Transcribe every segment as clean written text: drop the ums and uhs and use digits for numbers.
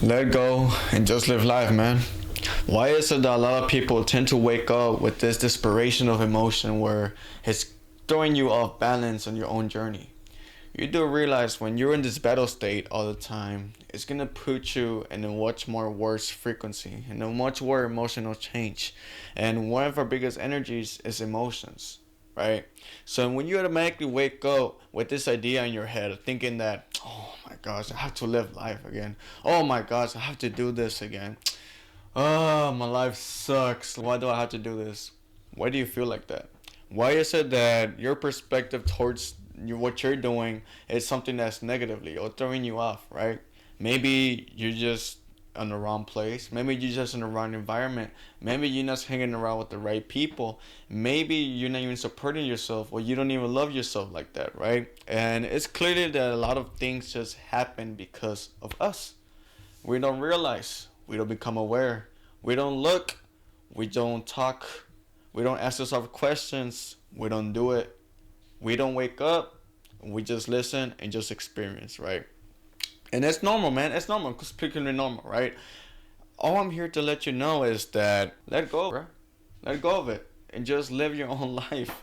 Let go and just live life, man. Why is it that a lot of people tend to wake up with this desperation of emotion where it's throwing you off balance on your own journey? You do realize when you're in this battle state all the time, it's gonna put you in a much more worse frequency and a much more emotional change. And one of our biggest energies is emotions, right? So when you automatically wake up with this idea in your head, thinking that, oh my gosh, I have to live life again. Oh my gosh, I have to do this again. Oh, my life sucks. Why do I have to do this? Why do you feel like that? Why is it that your perspective towards what you're doing is something that's negatively or throwing you off, right? Maybe you're just in the wrong place. Maybe you're just in the wrong environment. Maybe you're not hanging around with the right people. Maybe you're not even supporting yourself or you don't even love yourself like that, right? And it's clearly that a lot of things just happen because of us. We don't realize. We don't become aware. We don't look. We don't talk. We don't ask ourselves questions. We don't do it. We don't wake up. We just listen and just experience, right? And it's normal, man. It's normal. It's completely normal, right? All I'm here to let you know is that let go, bro. Let go of it and just live your own life,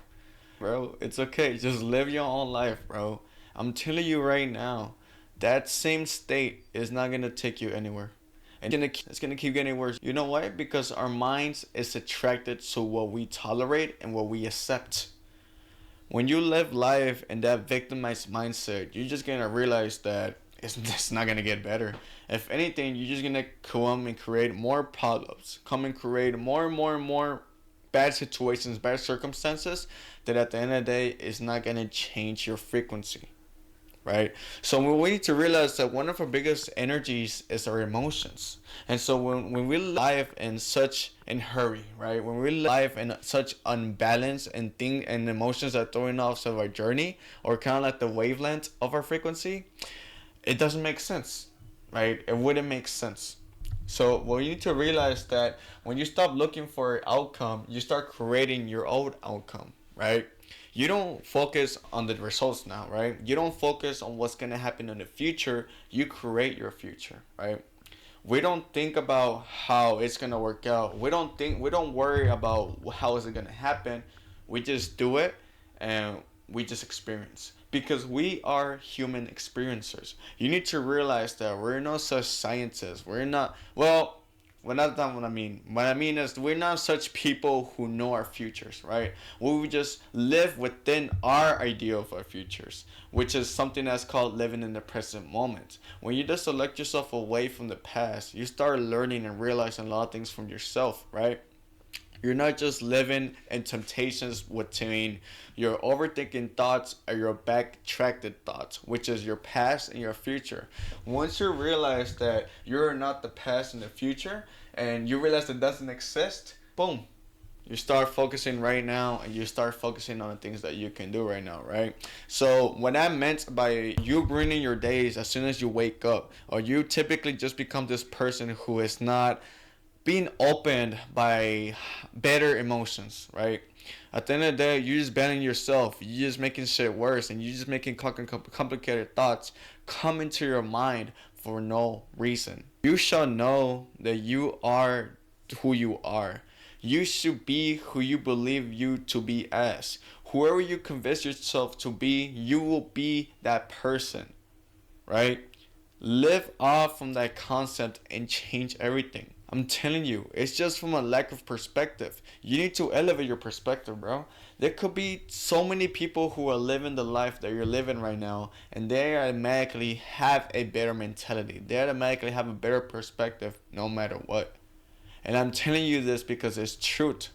bro. It's okay. Just live your own life, bro. I'm telling you right now, that same state is not gonna take you anywhere. And it's gonna keep getting worse. You know why? Because our minds is attracted to what we tolerate and what we accept. When you live life in that victimized mindset, you're just gonna realize that it's not gonna get better. If anything, you're just gonna come and create more problems, come and create more and more and more bad situations, bad circumstances that at the end of the day is not gonna change your frequency, right? So we need to realize that one of our biggest energies is our emotions. And so when we live in such in hurry, right? When we live in such unbalance and thing and emotions that are throwing off of our journey or kind of like the wavelength of our frequency, it doesn't make sense, right? It wouldn't make sense. So well, you need to realize that when you stop looking for an outcome, you start creating your own outcome, right? You don't focus on the results now, right? You don't focus on what's gonna happen in the future. You create your future, right? We don't think about how it's gonna work out. We don't worry about how is it gonna happen. We just do it and we just experience because we are human experiencers. You need to realize that we're no such scientists. We're not well. Well, that's not what I mean. What I mean is we're not such people who know our futures, right? We just live within our idea of our futures, which is something that's called living in the present moment. When you just select yourself away from the past, you start learning and realizing a lot of things from yourself, right? You're not just living in temptations between your overthinking thoughts or your backtracked thoughts, which is your past and your future. Once you realize that you're not the past and the future, and you realize that doesn't exist, boom, you start focusing right now and you start focusing on the things that you can do right now, right? So what I meant by you ruining your days as soon as you wake up, or you typically just become this person who is not being opened by better emotions, right? At the end of the day, you're just banning yourself. You're just making shit worse, and you're just making complicated thoughts come into your mind for no reason. You shall know that you are who you are. You should be who you believe you to be as. Whoever you convince yourself to be, you will be that person, right? Live off from that concept and change everything. I'm telling you, it's just from a lack of perspective. You need to elevate your perspective, bro. There could be so many people who are living the life that you're living right now, and they automatically have a better mentality. They automatically have a better perspective no matter what. And I'm telling you this because it's truth.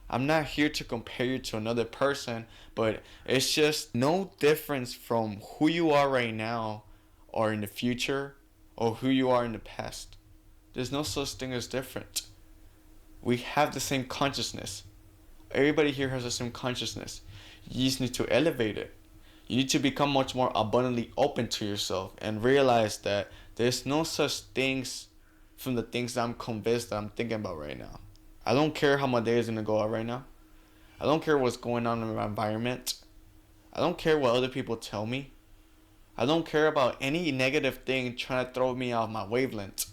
I'm not here to compare you to another person, but it's just no difference from who you are right now or in the future or who you are in the past. There's no such thing as different. We have the same consciousness. Everybody here has the same consciousness. You just need to elevate it. You need to become much more abundantly open to yourself and realize that there's no such things from the things that I'm convinced that I'm thinking about right now. I don't care how my day is gonna go out right now. I don't care what's going on in my environment. I don't care what other people tell me. I don't care about any negative thing trying to throw me off my wavelength,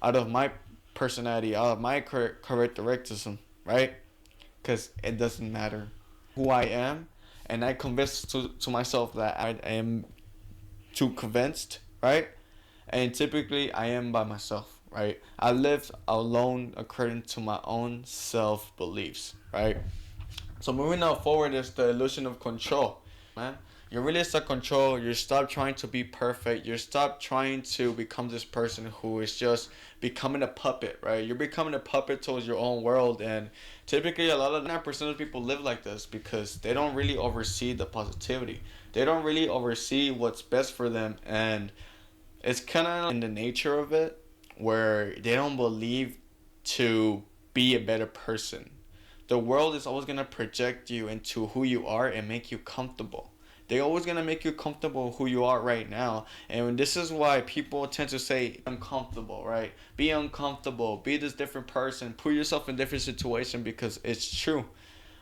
out of my personality, out of my characteristicism, right? Because it doesn't matter who I am, and I convinced to myself that I am too convinced, right? And typically I am by myself, right? I live alone according to my own self beliefs, right? So moving on forward is the illusion of control, man. You really start control. You stop trying to be perfect. You stop trying to become this person who is just becoming a puppet, right? You're becoming a puppet towards your own world, and typically a lot of 9% of people live like this because they don't really oversee the positivity. They don't really oversee what's best for them, and it's kind of in the nature of it where they don't believe to be a better person. The world is always going to project you into who you are and make you comfortable. They're always going to make you comfortable who you are right now. And this is why people tend to say uncomfortable, right? Be uncomfortable, be this different person, put yourself in different situation, because it's true.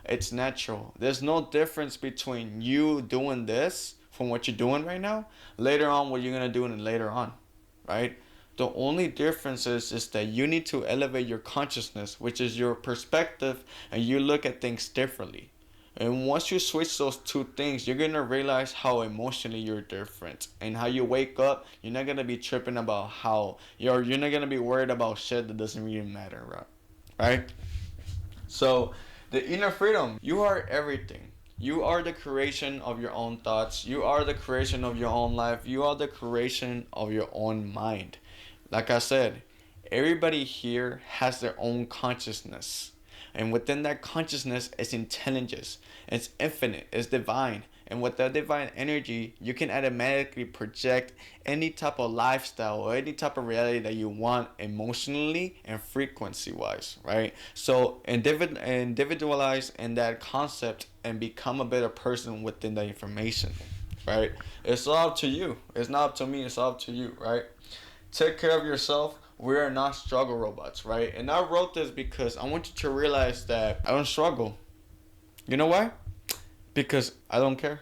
It's natural. There's no difference between you doing this from what you're doing right now, later on what you're going to do and later on, right? The only difference is that you need to elevate your consciousness, which is your perspective, and you look at things differently. And once you switch those two things, you're gonna realize how emotionally you're different, and how you wake up. You're not gonna be tripping about how you're not gonna be worried about shit that doesn't really matter, right? So, the inner freedom. You are everything. You are the creation of your own thoughts. You are the creation of your own life. You are the creation of your own mind. Like I said, everybody here has their own consciousness. And within that consciousness is intelligence. It's infinite. It's divine. And with that divine energy, you can automatically project any type of lifestyle or any type of reality that you want emotionally and frequency wise, right? So individualize in that concept and become a better person within the information, right? It's all up to you. It's not up to me. It's all up to you, right? Take care of yourself. We are not struggle robots, right? And I wrote this because I want you to realize that I don't struggle. You know why? Because I don't care.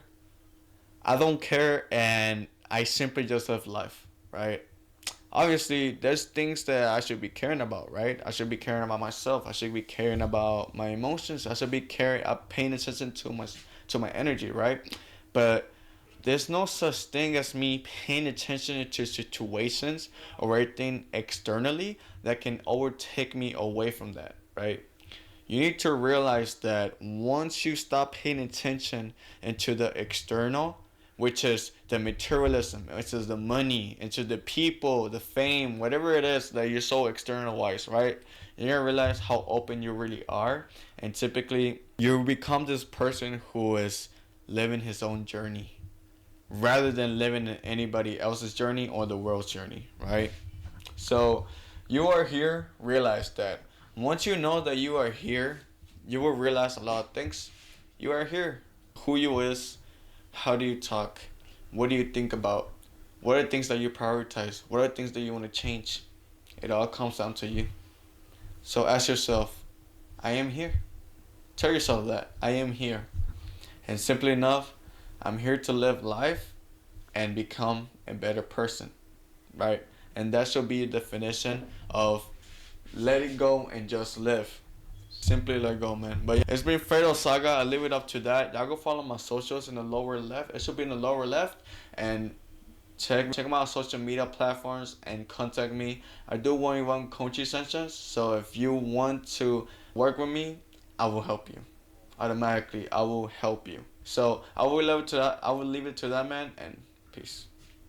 I don't care, and I simply just live life, right? Obviously, there's things that I should be caring about, right? I should be caring about myself. I should be caring about my emotions. I should be paying attention to my energy, right? But there's no such thing as me paying attention to situations or anything externally that can overtake me away from that, right? You need to realize that once you stop paying attention into the external, which is the materialism, which is the money, into the people, the fame, whatever it is that you're so external wise, right? You're gonna realize how open you really are, and typically you become this person who is living his own journey rather than living in anybody else's journey or the world's journey, right? So you are here, realize that. Once you know that you are here, you will realize a lot of things. You are here. Who you is, how do you talk, what do you think about, what are the things that you prioritize, what are the things that you want to change. It all comes down to you. So ask yourself, I am here. Tell yourself that, I am here. And simply enough, I'm here to live life and become a better person, right? And that should be a definition of letting go and just live. Simply let go, man. But yeah, it's been Fredo Saga. I leave it up to that. Y'all go follow my socials in the lower left. It should be in the lower left. And check my social media platforms and contact me. I do one-on-one coaching sessions. So if you want to work with me, I will help you. Automatically, I will help you. So I will leave it to that. I will leave it to that, man. And peace.